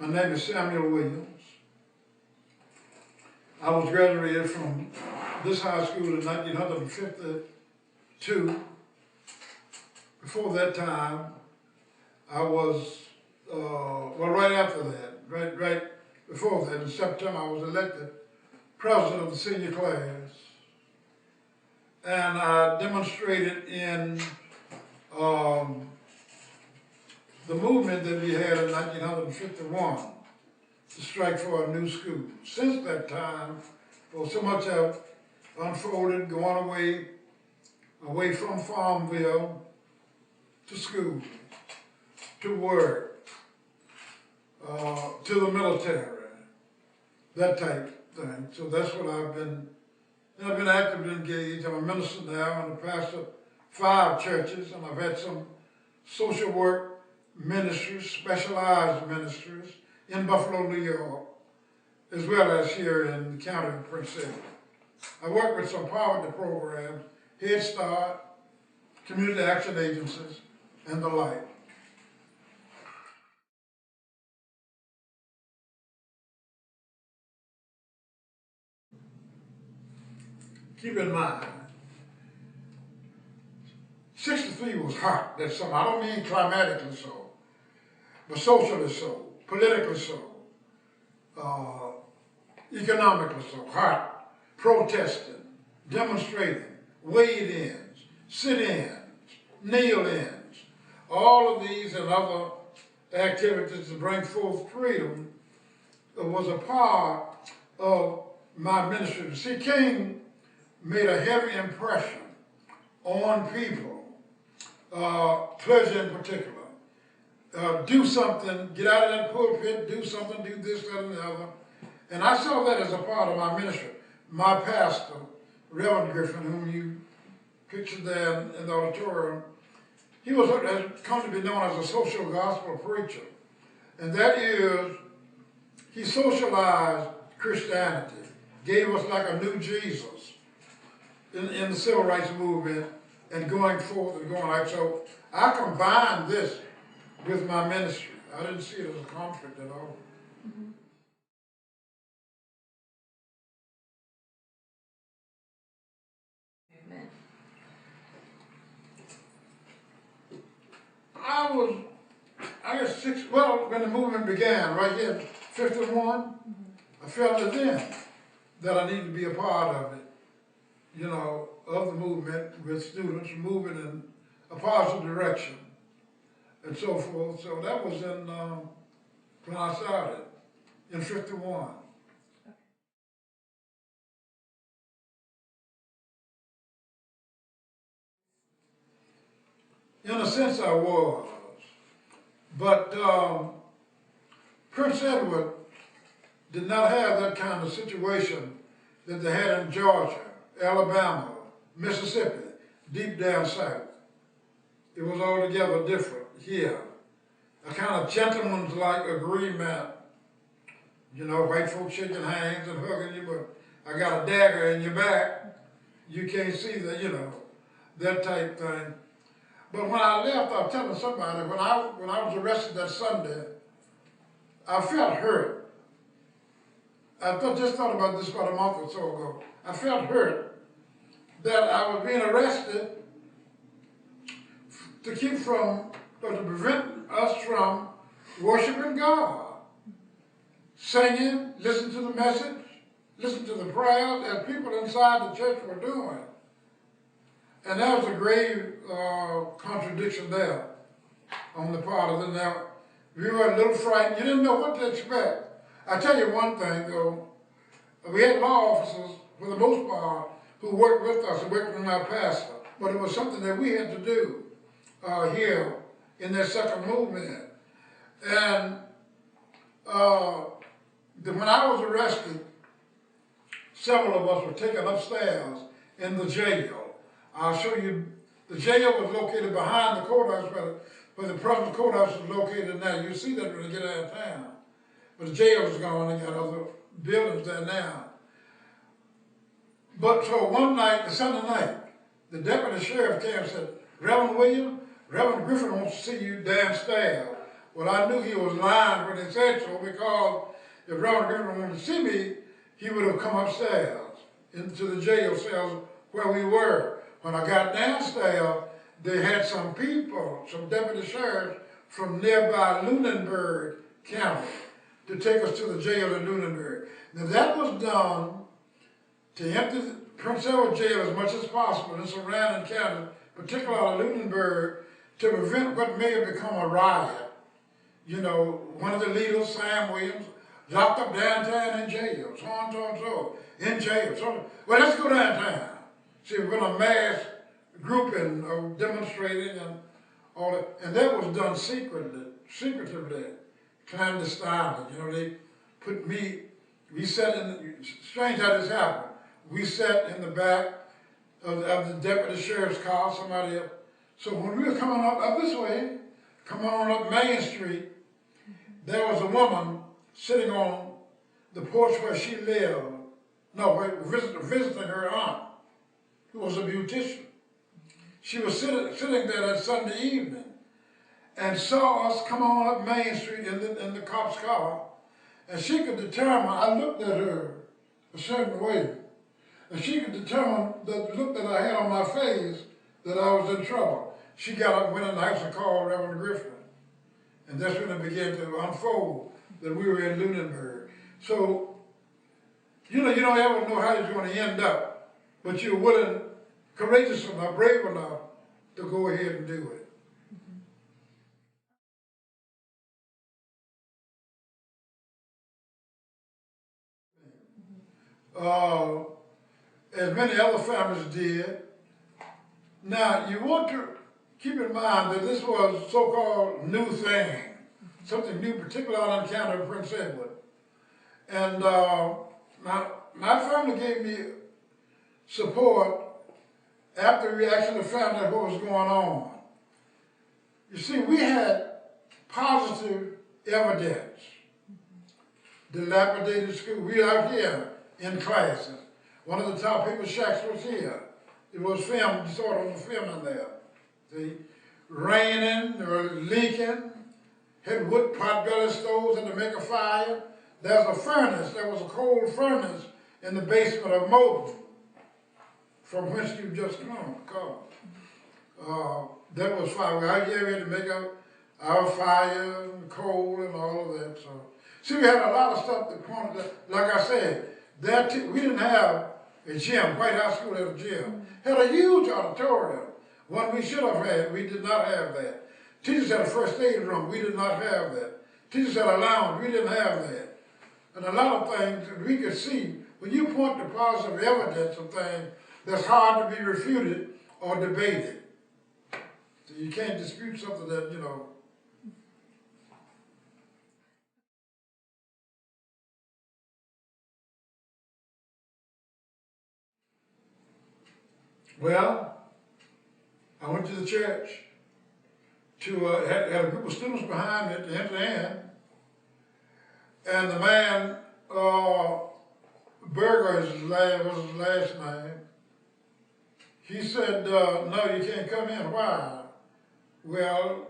My name is Samuel Williams. I was graduated from this high school in 1952. Before that time, I was, right after that, right before that, in September, I was elected president of the senior class. And I demonstrated in the movement that we had in 1951 to strike for a new school. Since that time, so much have unfolded, going away from Farmville to school, to work, to the military, that type thing. So that's what I've been actively engaged. I'm a minister now and a pastor of 5 churches, and I've had some social work ministries, specialized ministries in Buffalo, New York, as well as here in the county of Prince Edward. I work with some poverty programs, Head Start, community action agencies, and the like. Keep in mind, 63 was hot that summer. I don't mean climatically so, but socially so, politically so, economically so, hot, protesting, demonstrating, wade-ins, sit-ins, kneel-ins, all of these and other activities to bring forth freedom was a part of my ministry. See, King made a heavy impression on people, clergy in particular. Do something, get out of that pulpit, do something, do this, that, and the other. And I saw that as a part of my ministry. My pastor, Reverend Griffin, whom you pictured there in the auditorium, he has come to be known as a social gospel preacher. And that is, he socialized Christianity, gave us like a new Jesus in the civil rights movement and going forth and going like so. I combined this with my ministry. I didn't see it as a conflict at all. Mm-hmm. Amen. I guess when the movement began, right here, 51, I felt it then that I needed to be a part of it, you know, of the movement with students moving in a positive direction and so forth. So that was in, when I started, in 51. In a sense I was, but Prince Edward did not have that kind of situation that they had in Georgia, Alabama, Mississippi, deep down south. It was altogether different here. A kind of gentleman's-like agreement. You know, white folks shaking hands and hugging you, but I got a dagger in your back. You can't see that, you know, that type thing. But when I left, I was telling somebody, when I was arrested that Sunday, I felt hurt. I just thought about this about a month or so ago. I felt hurt that I was being arrested to prevent us from worshiping God, singing, listening to the message, listening to the prayers that people inside the church were doing. And there was a grave contradiction there on the part of them. Now, we were a little frightened. You didn't know what to expect. I tell you one thing, though. We had law officers, for the most part, who worked with us and worked with our pastor. But it was something that we had to do here in that second movement. And when I was arrested, several of us were taken upstairs in the jail. I'll show you, the jail was located behind the courthouse where the present courthouse is located now. You'll see that when you get out of town. But the jail is gone, they got other buildings there now. But so one night, the Sunday night, the deputy sheriff came and said, Reverend William, Reverend Griffin wants to see you downstairs. Well, I knew he was lying when he said so, because if Reverend Griffin wanted to see me, he would have come upstairs into the jail cells where we were. When I got downstairs, they had some people, some deputy sheriffs from nearby Lunenburg County to take us to the jail in Lunenburg. Now that was done to empty Prince Edward Jail as much as possible in surrounding counties, particularly Lunenburg, to prevent what may have become a riot. You know, one of the leaders, Sam Williams, locked up downtown in jail, so on, so on, so, in jail. So, well, let's go downtown. See, we're in a mass grouping of demonstrating and all that, and that was done secretively, clandestinely. You know, they put me, we sat in, strange how this happened, we sat in the back of the deputy sheriff's car, somebody else. So when we were coming up this way, coming on up Main Street, there was a woman sitting on the porch where she lived, visiting her aunt, who was a beautician. She was sitting there that Sunday evening and saw us come on up Main Street in the cop's car, and she could determine, I looked at her a certain way, and she could determine the look that I had on my face that I was in trouble. She got up and went in the house and called Reverend Griffin. And that's when it began to unfold that we were in Lunenburg. So, you don't ever know how you're going to end up, but you're willing, courageous enough, brave enough to go ahead and do it. As many other families did. Now, you want to keep in mind that this was so-called new thing, something new, particularly in the county of Prince Edward. And my family gave me support after we actually found out what was going on. You see, we had positive evidence. Dilapidated school. We were out here in classes. One of the top paper shacks was here. It was filmed, you saw it on the film in there. See? Raining or leaking, had wood potbelly stoves and to make a fire. There's a furnace, there was a coal furnace in the basement of Moton, from whence you just come. That was fire. We out here, we had to make our fire and coal and all of that. So, see, we had a lot of stuff that pointed to, like I said, we didn't have a gym. White High School had a gym. Had a huge auditorium. One we should have had, we did not have that. Teachers had a first aid room, we did not have that. Teachers had a lounge, we didn't have that. And a lot of things that we could see, when you point to positive evidence of things, that's hard to be refuted or debated. So you can't dispute something that, Well, I went to the church to, had a group of students behind me at the end end, and the man, Berger was his last name, he said, no, you can't come in. Why? Well,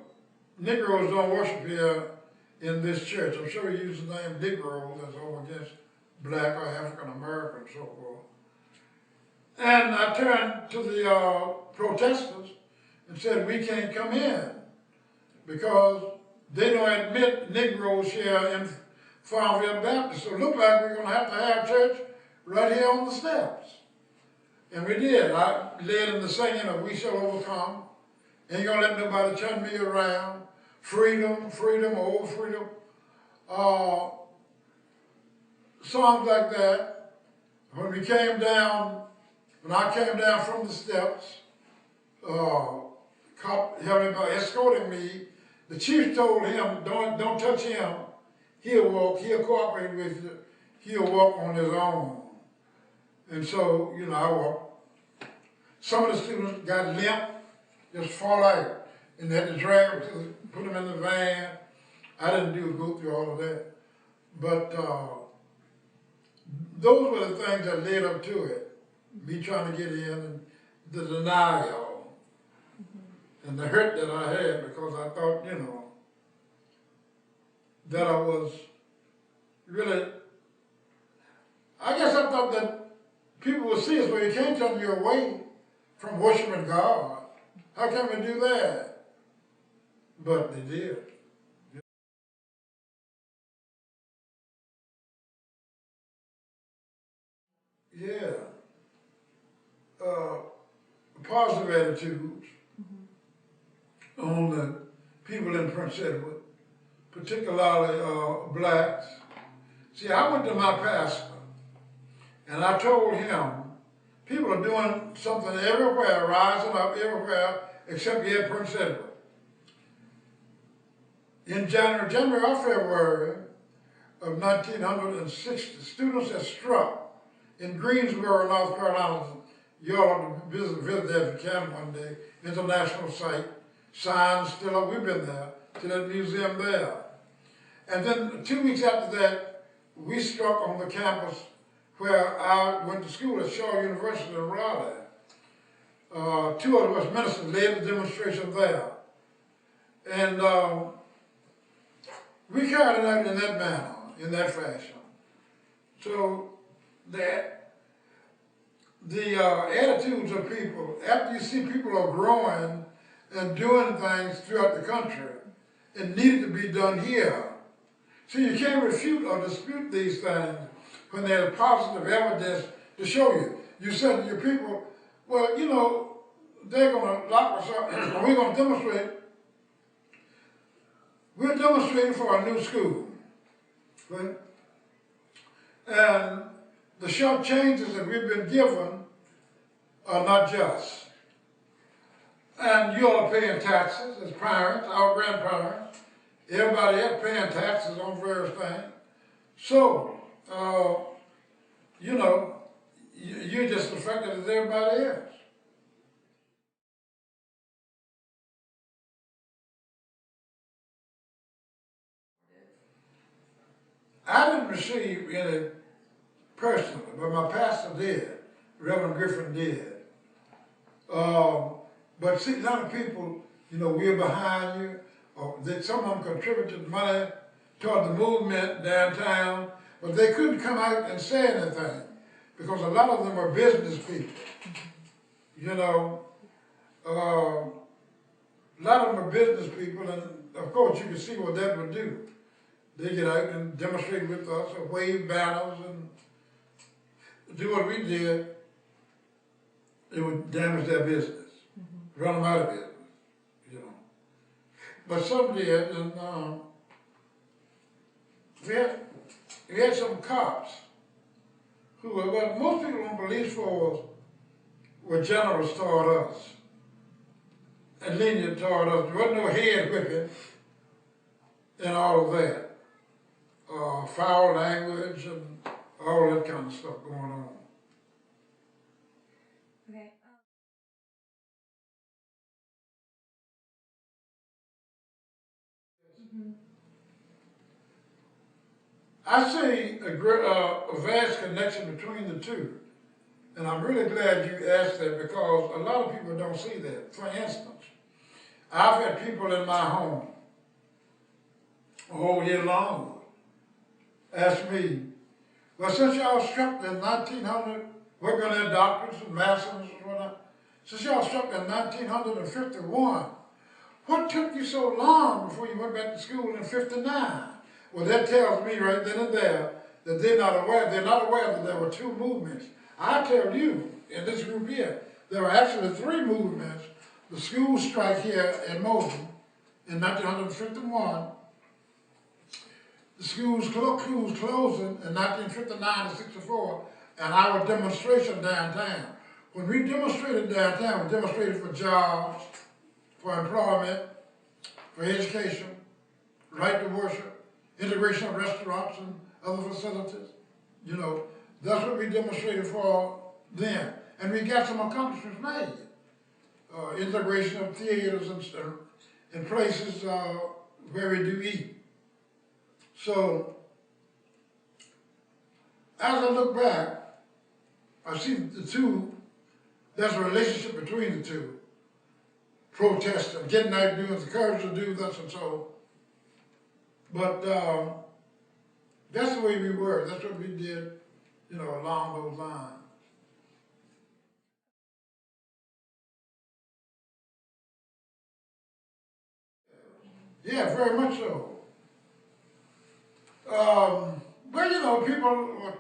Negroes don't worship here in this church. I'm sure he used the name Negroes as over against black or African American and so forth. And I turned to the protesters and said, we can't come in because they don't admit Negroes here in Farmville Baptist. So it looked like we're going to have church right here on the steps. And we did. I led in the singing of We Shall Overcome. Ain't going to let nobody turn me around. Freedom, freedom, oh freedom. Songs like that. When I came down from the steps, cop held me, escorting me. The chief told him, don't touch him. He'll cooperate with you. He'll walk on his own. And so, I walked. Some of the students got limp, just fall out, and they had to drag them, put them in the van. I didn't go through all of that. But those were the things that led up to it. Me trying to get in, and the denial, and the hurt that I had because I thought, that I was really, I guess I thought that people would see us, well, you can't turn you away from worshiping God. How can we do that? But they did. Yeah. Positive attitudes on the people in Prince Edward, particularly blacks. See, I went to my pastor and I told him, people are doing something everywhere, rising up everywhere, except here at Prince Edward. In January or February of 1960, students had struck in Greensboro, North Carolina. You all ought to visit there if you can one day. International site, signs still up. We've been there to that museum there. And then 2 weeks after that, we struck on the campus where I went to school at Shaw University in Raleigh. Two of us ministers led the demonstration there. And we carried it out in that manner, in that fashion. So that the attitudes of people, after you see people are growing and doing things throughout the country, it needed to be done here. See, you can't refute or dispute these things when there's positive evidence to show you. You said to your people, well, you know, they're going to lock us up, and we're going to demonstrate. We're demonstrating for a new school. Right? And the short changes that we've been given are not just. And you all are paying taxes as parents, our grandparents, everybody else paying taxes on various things. So, you know, you're just affected as everybody else. I didn't receive any personally, but my pastor did. Reverend Griffin did. But see, a lot of people, you know, we're behind you, or that some of them contributed money toward the movement downtown, but they couldn't come out and say anything because a lot of them are business people. You know, a lot of them are business people, and of course you can see what that would do. They get out and demonstrate with us, or wave banners and do what we did. It would damage their business, run them out of business, you know. But some did, and we had some cops who were, well, most people on police force were generous toward us and lenient toward us. There wasn't no head whipping and all of that. Foul language and all that kind of stuff going on. Okay. I see a vast connection between the two. And I'm really glad you asked that because a lot of people don't see that. For instance, I've had people in my home all year long ask me, well, since y'all struck in 1900, we're going to have doctors and masters and whatnot. Since y'all struck in 1951, what took you so long before you went back to school in 59? Well, that tells me right then and there that they're not aware that there were two movements. I tell you, in this group here, there were actually three movements. The school strike here in Moton in 1951, the schools closing in 1959 to 64, and our demonstration downtown. When we demonstrated downtown, we demonstrated for jobs, for employment, for education, right to worship, integration of restaurants and other facilities. You know, that's what we demonstrated for then. And we got some accomplishments made. Integration of theaters and places where we do eat. So, as I look back, I see the two, there's a relationship between the two. Protesting, getting out, doing the courage to do this and so. But that's the way we were. That's what we did, you know, along those lines. Yeah, very much so. Well, you know, people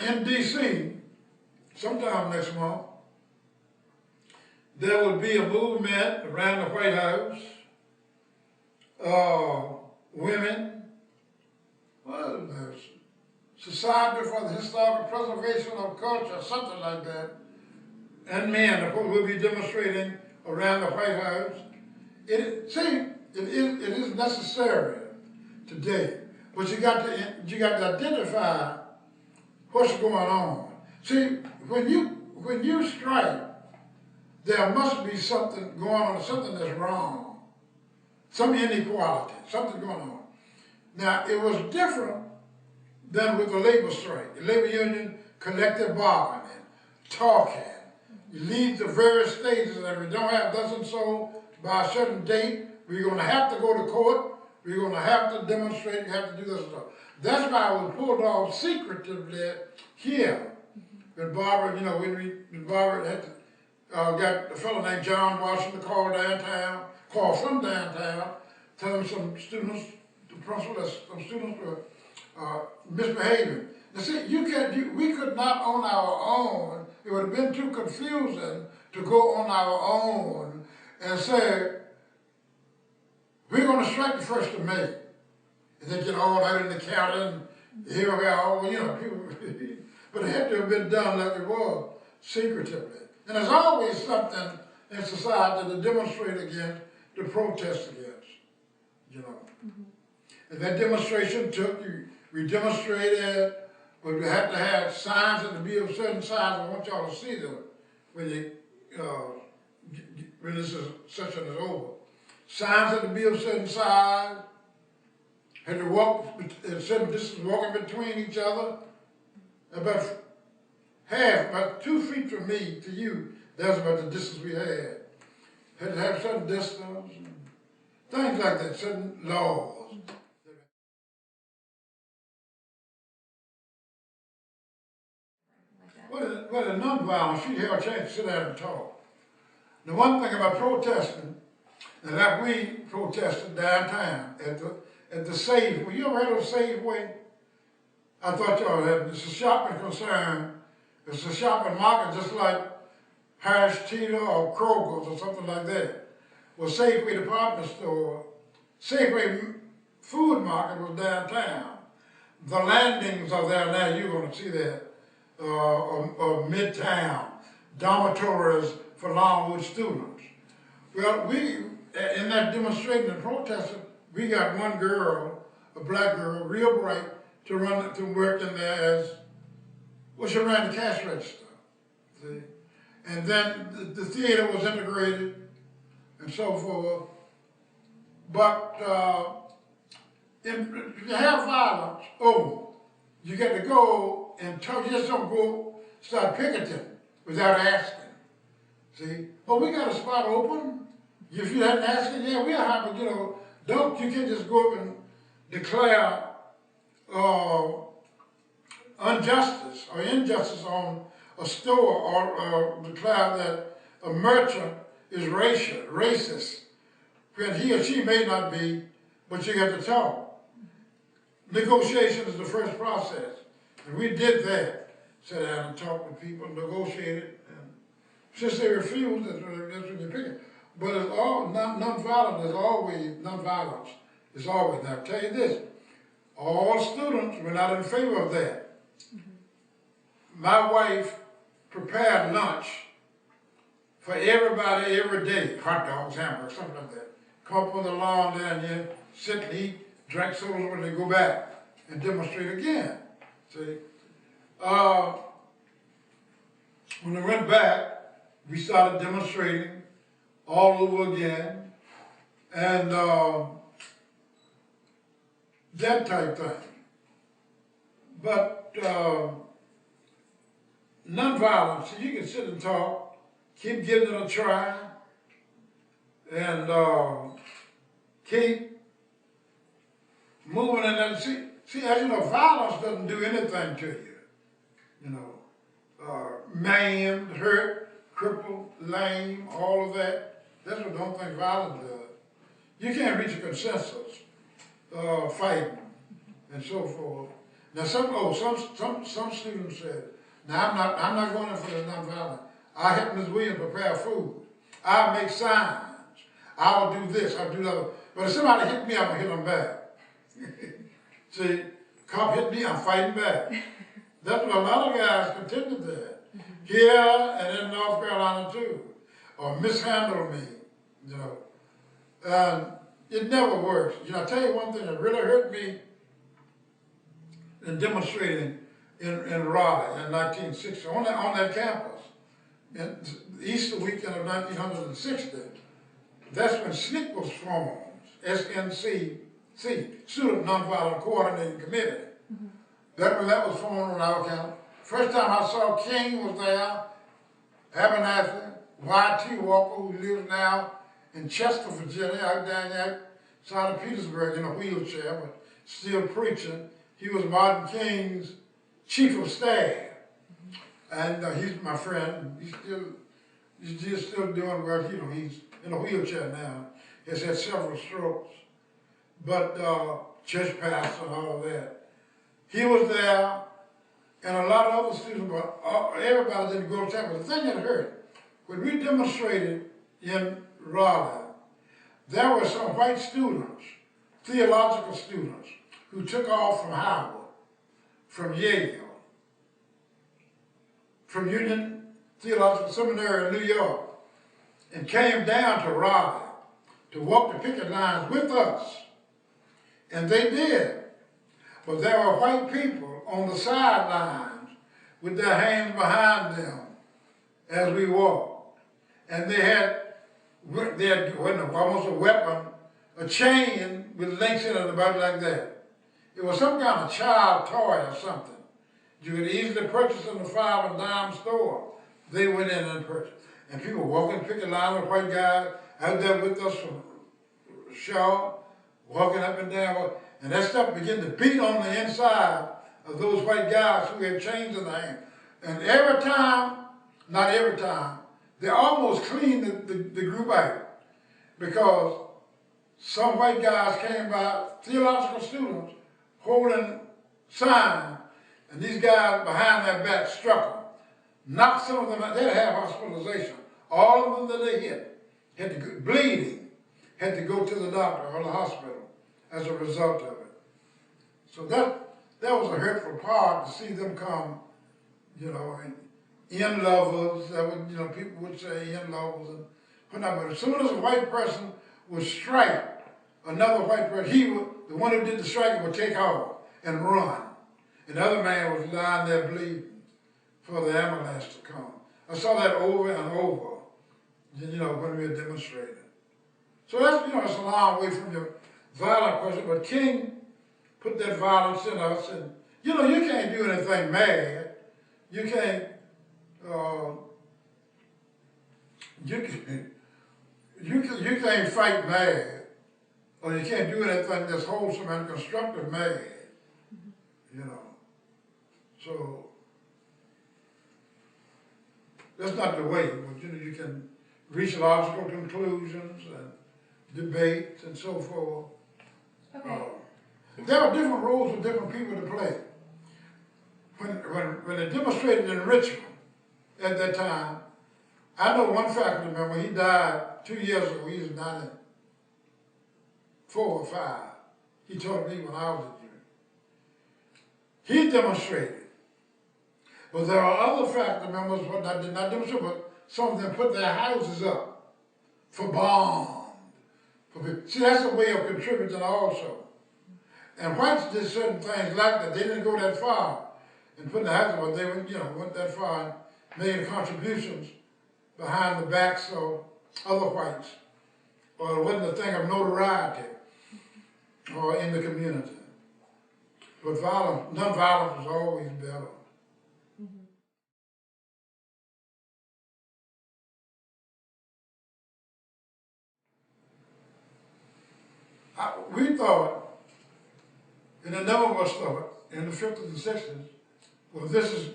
in D.C., sometime next month, there will be a movement around the White House. Women, well, there's Society for the Historical Preservation of Culture, something like that, and men, of course, will be demonstrating around the White House. It is necessary today, but you got to identify what's going on. See, when you strike, there must be something going on, something that's wrong, some inequality, something going on. Now, it was different than with the labor strike. The labor union, collective bargaining, talking. You leave the various stages, and we don't have thus and so by a certain date, we're going to have to go to court, we're going to have to demonstrate, we have to do this and stuff. That's why I was pulled off secretively here. When Barbara, you know, when Barbara had got a fellow named John Washington called from downtown, telling some students, the principal, that some students were misbehaving. Now see, we could not on our own, it would have been too confusing to go on our own and say, we're going to strike the 1st of May. And then get all that in the county and here we are, you know, people, but it had to have been done like it was, secretively. And there's always something in society to demonstrate against, to protest against, you know. And that demonstration we demonstrated, but we had to have signs that to be of certain size. I want y'all to see them when this session is over. Signs that to be of certain size, had to walk a certain distance, walking between each other, about 2 feet from me to you, that's about the distance we had. Had to have certain distance, and things like that, certain laws. Well, in non-violence, she had a chance to sit down and talk. The one thing about protesting, and like we protested downtown at the Safeway. You ever heard of Safeway? I thought y'all had. It's a shopping concern. It's a shopping market just like Harris Teeter or Kroger's or something like that. Well, Safeway department store, Safeway food market was downtown. The landings are there now. You're going to see that. Midtown, dormitories for Longwood students. Well, in that demonstration and protesting, we got one girl, a black girl, real bright, to work in there as, well, she ran the cash register, see? And then the theater was integrated and so forth. But if you have violence, you get to go and you just don't go start picketing without asking. See? Oh, we got a spot open. If you hadn't asked it, yeah, we'll have it, you know. You can't just go up and declare injustice or on a store or declare that a merchant is racist, when he or she may not be, but you got to talk. Negotiation is the first process. And we did that. Sat down and talked with people, negotiated, and since they refused, that's when you pick it. But it's all non-violent is always non-violence. It's always. Now I'll tell you this, all students were not in favor of that. My wife prepared lunch for everybody every day, hot dogs, hamburgers, something like that. Come up on the lawn down here, sit and eat, drink sodas when they go back and demonstrate again. See? When they went back, we started demonstrating all over again, and that type thing. But non-violence, so you can sit and talk, keep giving it a try, and keep moving in that. See, as you know, violence doesn't do anything to you. You know, maimed, hurt, crippled, lame, all of that. That's what the only thing violence does. You can't reach a consensus fighting and so forth. Now some students said, now I'm not going in for this nonviolent. I help Ms. Williams prepare food. I'll make signs. I'll do this, I'll do that. But if somebody hit me, I'm gonna hit them back. See, cop hit me, I'm fighting back. That's what a lot of guys contended there. Here and in North Carolina too. Or mishandle me, you know. And it never works. You know, I'll tell you one thing that really hurt me in demonstrating in Raleigh in 1960, on that campus, in the Easter weekend of 1960, that's when SNCC was formed, SNCC, Student Nonviolent Coordinating Committee. That when that was formed on our campus. First time I saw King was there, Abernathy, Y.T. Walker, who lives now in Chester, Virginia, out down outside of Petersburg in a wheelchair, but still preaching. He was Martin King's chief of staff. And he's my friend. He's just still doing well. You know, he's in a wheelchair now. He's had several strokes. But church pastor and all of that. He was there, and a lot of other students, but everybody didn't go to chapel. But the thing that hurt, when we demonstrated in Raleigh, there were some white students, theological students, who took off from Howard, from Yale, from Union Theological Seminary in New York, and came down to Raleigh to walk the picket lines with us. And they did. But there were white people on the sidelines with their hands behind them as we walked. And they had almost a weapon, a chain with links in it about like that. It was some kind of child toy or something. You could easily purchase in the 5 and dime store. They went in and purchased. And people walking picket line with white guys out there with us from Shaw, walking up and down. And that stuff began to beat on the inside of those white guys who had chains in their hand. And every time, not every time, they almost cleaned the group out. Because some white guys came by, theological students, holding signs, and these guys behind their back struck them. Knocked some of them out. They had hospitalization. All of them that they hit had to go, bleeding, had to go to the doctor or the hospital as a result of it. So that was a hurtful part to see them come, you know, in lovers. That would, you know, people would say in lovers and whatnot. But as soon as a white person would strike another white person, the one who did the striking would take off and run. And the other man was lying there bleeding for the ambulance to come. I saw that over and over, you know, when we were demonstrating. So that's, you know, it's a long way from your violent question, but King put that violence in us, and, you know, you can't do anything mad. You can't, you can't fight mad, or you can't do anything that's wholesome and constructive mad, you know. So, that's not the way, but you know, you can reach logical conclusions and debate and so forth. Okay. There are different roles for different people to play. When they demonstrated in Richmond at that time, I know one faculty member, he died 2 years ago, he was 94 or 5. He taught me when I was a junior. He demonstrated. But there are other faculty members who did not demonstrate, but some of them put their houses up for bond. See, that's a way of contributing also. And whites did certain things like that. They didn't go that far in putting the houses up, but they went, you know, went that far and made contributions behind the backs of other whites. Or it wasn't a thing of notoriety or in the community. But non-violence was always better. we thought, and a number of us thought, in the 50s and 60s, well, this is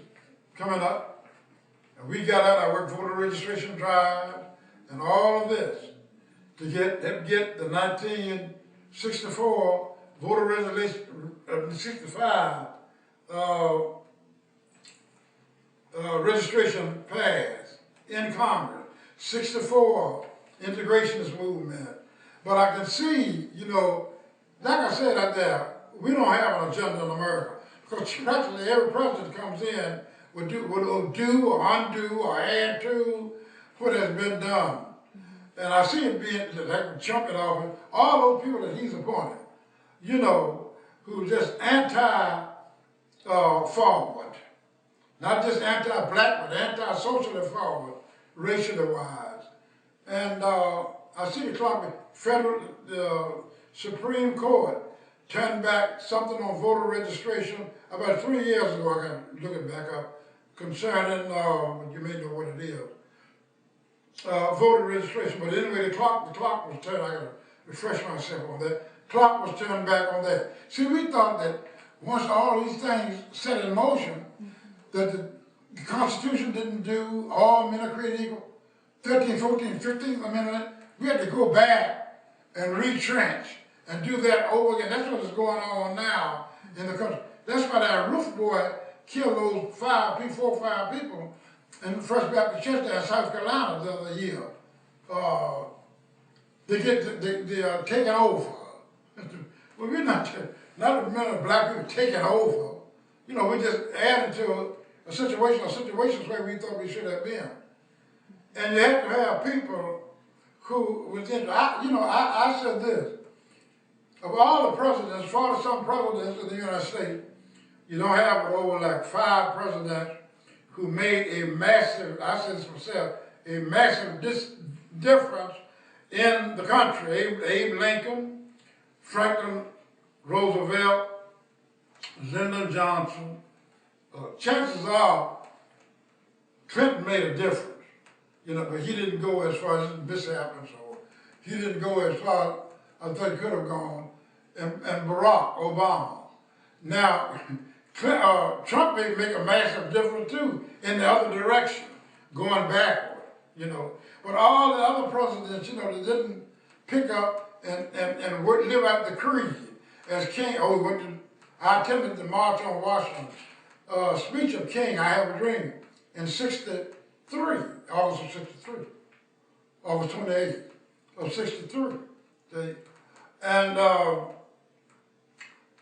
coming up, and we got out our work voter registration drive and all of this to get the 1964 voter registration, 65 registration passed in Congress, 64 integrationist movement. But I can see, you know, like I said out there, we don't have an agenda in America. Because practically every president comes in would do or undo or add to what has been done. And I see it being like jumping off it. All those people that he's appointed, you know, who just anti-forward. Not just anti-black, but anti-socially forward, racially wise. And I see the clock, the Supreme Court turned back something on voter registration about 3 years ago. I got to look it back up, concerning, you may know what it is, voter registration. But anyway, the clock was turned. I got to refresh myself on that. Clock was turned back on that. See, we thought that once all these things set in motion, that the Constitution didn't do all men are created equal, 13th, 14th, 15th Amendment. We had to go back and retrench and do that over again. That's what is going on now in the country. That's why that roof boy killed those 4 or 5 people in the First Baptist Church there in South Carolina the other year. They are taking over. Well, we're not a minute of black people taking over. You know, we just added to a situation or situations where we thought we should have been. And you have to have people who was into, I said this, of all the presidents, 40-some presidents of the United States, you don't have over like 5 presidents who made a massive, I said this myself, a massive difference in the country. Abe Lincoln, Franklin Roosevelt, Lyndon Johnson. Chances are Clinton made a difference, you know, but he didn't go as far as mishap and so on. He didn't go as far as I think could have gone, and Barack Obama. Now, Trump may make a massive difference too in the other direction, going backward, you know. But all the other presidents, you know, they didn't pick up and live out the creed as king. I attended the March on Washington speech of King, I Have a Dream, in 63, August of 63, August 28th of 63. See? And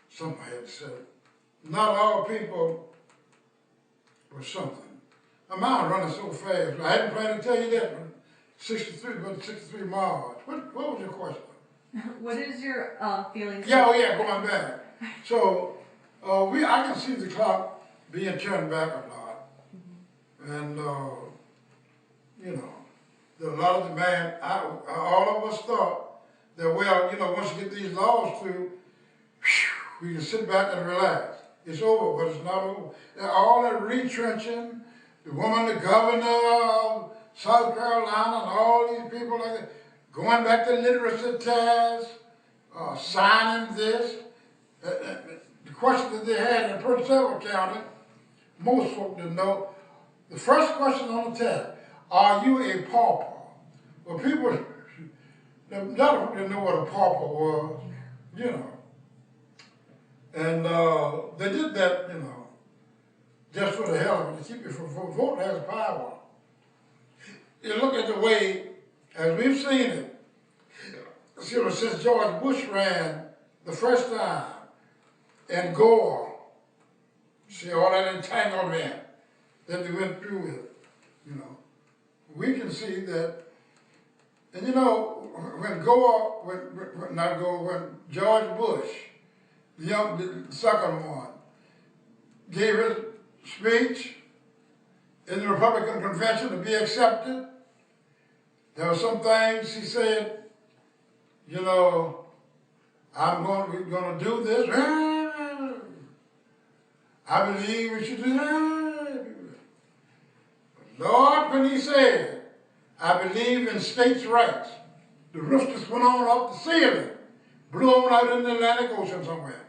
something I had to say. Not all people were something. My mind running so fast. I hadn't planned to tell you that, but 63 miles. What was your question? What is your feelings? Yeah, going back. So I can see the clock being turned back a lot. And you know, a lot of demand. All of us thought that, well, you know, once you get these laws through, we can sit back and relax. It's over, but it's not over. All that retrenching, the woman, the governor of South Carolina, and all these people like that, going back to literacy tests, signing this. The question that they had in Prince Edward County, most folk didn't know. The first question on the test, are you a pauper? Well, people, none of them didn't know what a pauper was, you know. And they did that, you know, just for the hell of it, to keep you from voting. Vote has power. You look at the way, as we've seen it, you know, since George Bush ran the first time, and Gore, see all that entanglement that they went through with, you know, we can see that. And you know, when George Bush, the second one, gave his speech in the Republican convention to be accepted, there were some things he said, you know, we're going to do this. I believe we should do that. Lord, when he said, I believe in states' rights, the roof just went on off the ceiling blown out in the Atlantic Ocean somewhere.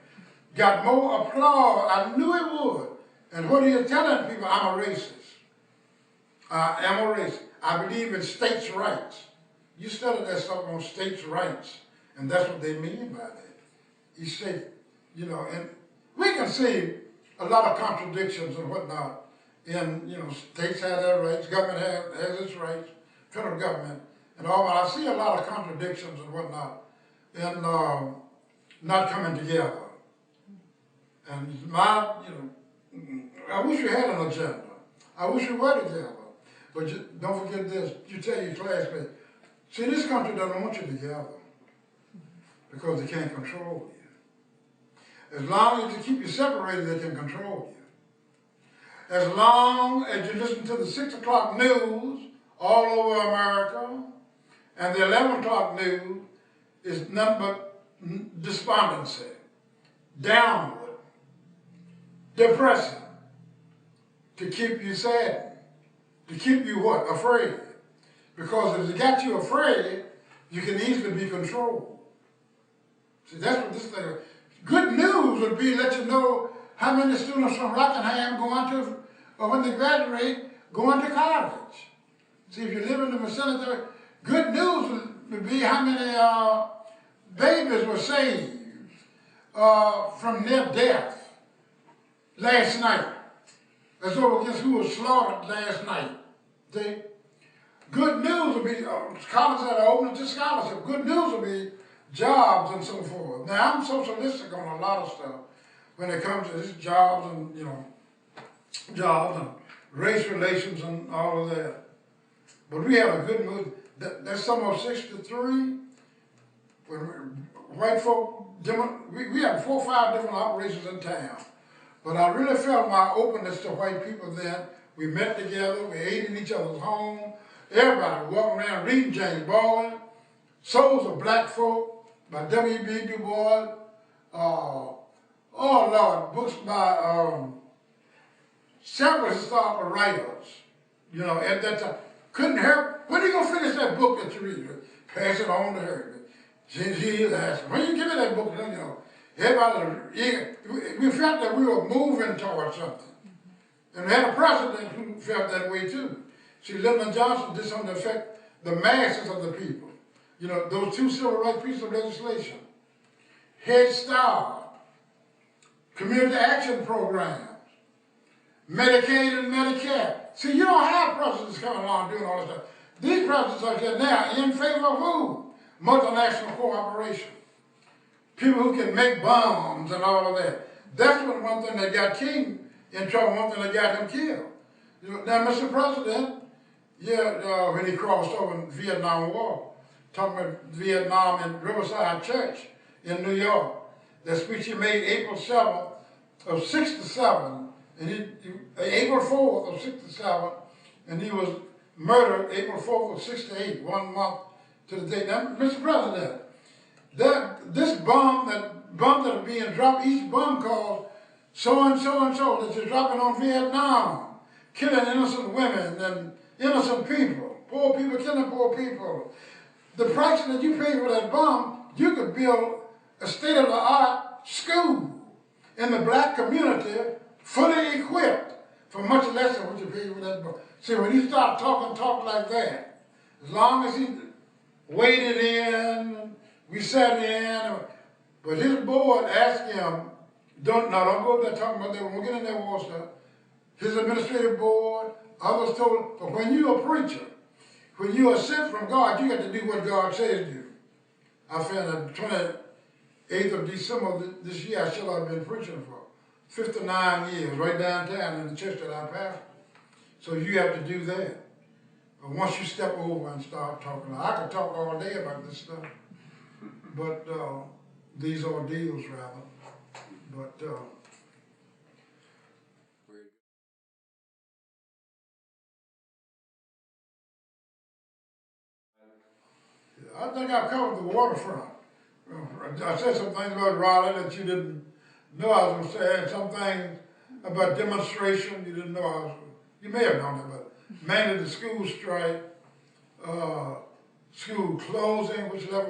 Got more applause. I knew it would. And what are you telling people? I'm a racist. I am a racist. I believe in states' rights. You study that stuff on states' rights, and that's what they mean by that. You say, you know, and we can see a lot of contradictions and whatnot. And, you know, states have their rights, government has its rights, federal government, and all, but I see a lot of contradictions and whatnot, and not coming together. And my, you know, I wish we had an agenda. I wish we were together. But don't forget this, you tell your classmates, see, this country doesn't want you together because they can't control you. As long as you keep you separated, they can control you. As long as you listen to the 6 o'clock news all over America, and the 11 o'clock news is nothing but despondency, downward, depressing, to keep you sad. To keep you what? Afraid. Because if it got you afraid, you can easily be controlled. See, that's what this thing is. Good news would be let you know how many students from Rockingham going to, or when they graduate, going to college. See, if you live in the vicinity, good news would be how many babies were saved from near death last night. That's over against who was slaughtered last night. See? Good news will be colleges that are open to scholarship. Good news will be jobs and so forth. Now, I'm socialistic on a lot of stuff when it comes to this jobs and, you know, jobs and race relations and all of that. But we have a good mood. That's Summer of '63. When white folk, we had 4 or 5 different operations in town. But I really felt my openness to white people then. We met together, we ate in each other's home. Everybody walking around reading James Baldwin, Souls of Black Folk by W.B. Du Bois. Oh Lord, books by several historical writers. You know, at that time. Couldn't help, when are you going to finish that book that you read? Pass it on to her. She is asking, when you give me that book, you know, everybody, we felt that we were moving towards something. And we had a president who felt that way too. See, Lyndon Johnson did something to affect the masses of the people. You know, those 2 civil rights pieces of legislation, Head Start, community action programs, Medicaid and Medicare. See, you don't have presidents coming along doing all this stuff. These presidents are here now in favor of who? Multinational cooperation. People who can make bombs and all of that. That's one thing that got King in trouble, one thing that got him killed. You know, now, Mr. President, yeah, when he crossed over in the Vietnam War, talking about Vietnam in Riverside Church in New York, that speech he made April 7th of '67, and April 4th of '67, and he was murdered April 4th of '68, 1 month to the date. Now, Mr. President, this bomb that are being dropped, each bomb calls so and so and so that you're dropping on Vietnam, killing innocent women and innocent people, poor people killing poor people. The price that you pay for that bomb, you could build a state-of-the-art school in the black community, fully equipped, for much less than what you pay for that bomb. See, when you start talk like that, as long as he waited in, we sat in, but his board asked him, don't go there talking about that, we won't get in that war stuff. His administrative board, others told him, but when you're a preacher, when you are sent from God, you got to do what God says do. I found that 28th of December this year, I shall have been preaching for 59 years, right downtown in the church that I pastored. So you have to do that. But once you step over and start talking, I could talk all day about this stuff, but these ordeals rather. But I think I've covered the waterfront. I said some things about Raleigh that you didn't know I was going to say, and some things about demonstration you didn't know I was. You may have known that, but mainly the school strike, school closing, which left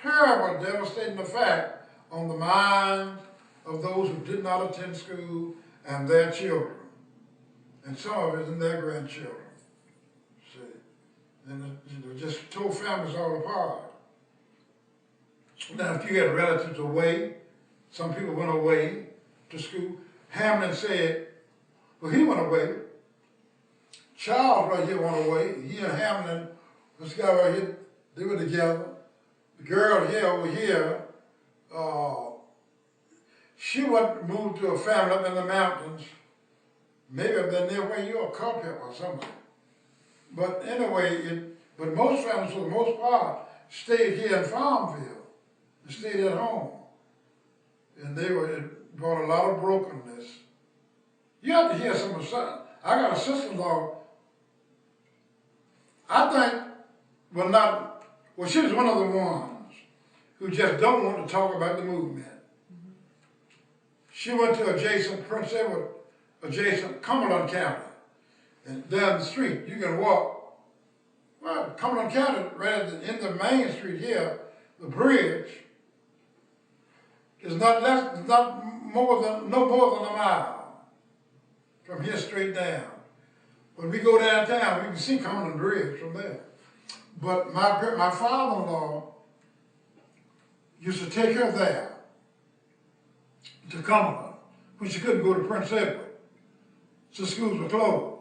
terrible, devastating effect on the minds of those who did not attend school and their children. And some of it in their grandchildren. See? And it just tore families all apart. Now, if you had relatives away, some people went away to school. Hamlin said, well, he went away. Charles right here went away. He and Hamlin, this guy right here, they were together. The girl here over here, she moved to a family up in the mountains. Maybe up there near where you're, Culpeper or something. But anyway, but most families, for the most part, stayed here in Farmville. They stayed at home. And it brought a lot of brokenness. You have to hear some of the. I got a sister-in-law, I think, she was one of the ones who just don't want to talk about the movement. She went to Prince Edward, adjacent Cumberland County. And down the street, you can walk, well, Cumberland County, right in the main street here, the bridge, is no more than a mile from here straight down. When we go downtown, we can see Cumberland Bridge from there. But my father-in-law used to take her there to Cumberland when she couldn't go to Prince Edward. So schools were closed.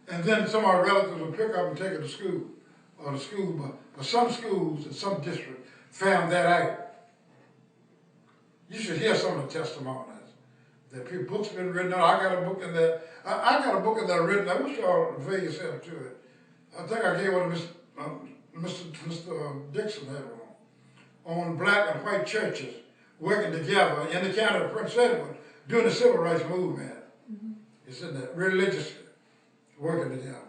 And then some of our relatives would pick up and take her to school, but some schools in some districts found that out. You should hear some of the testimonies. That books have been written on. I got a book in there. I got a book in there written. I wish y'all avail yourself to it. I think I gave one to Mr. Dixon had one on black and white churches working together in the county of Prince Edward during the civil rights movement. It's in there, religiously working together.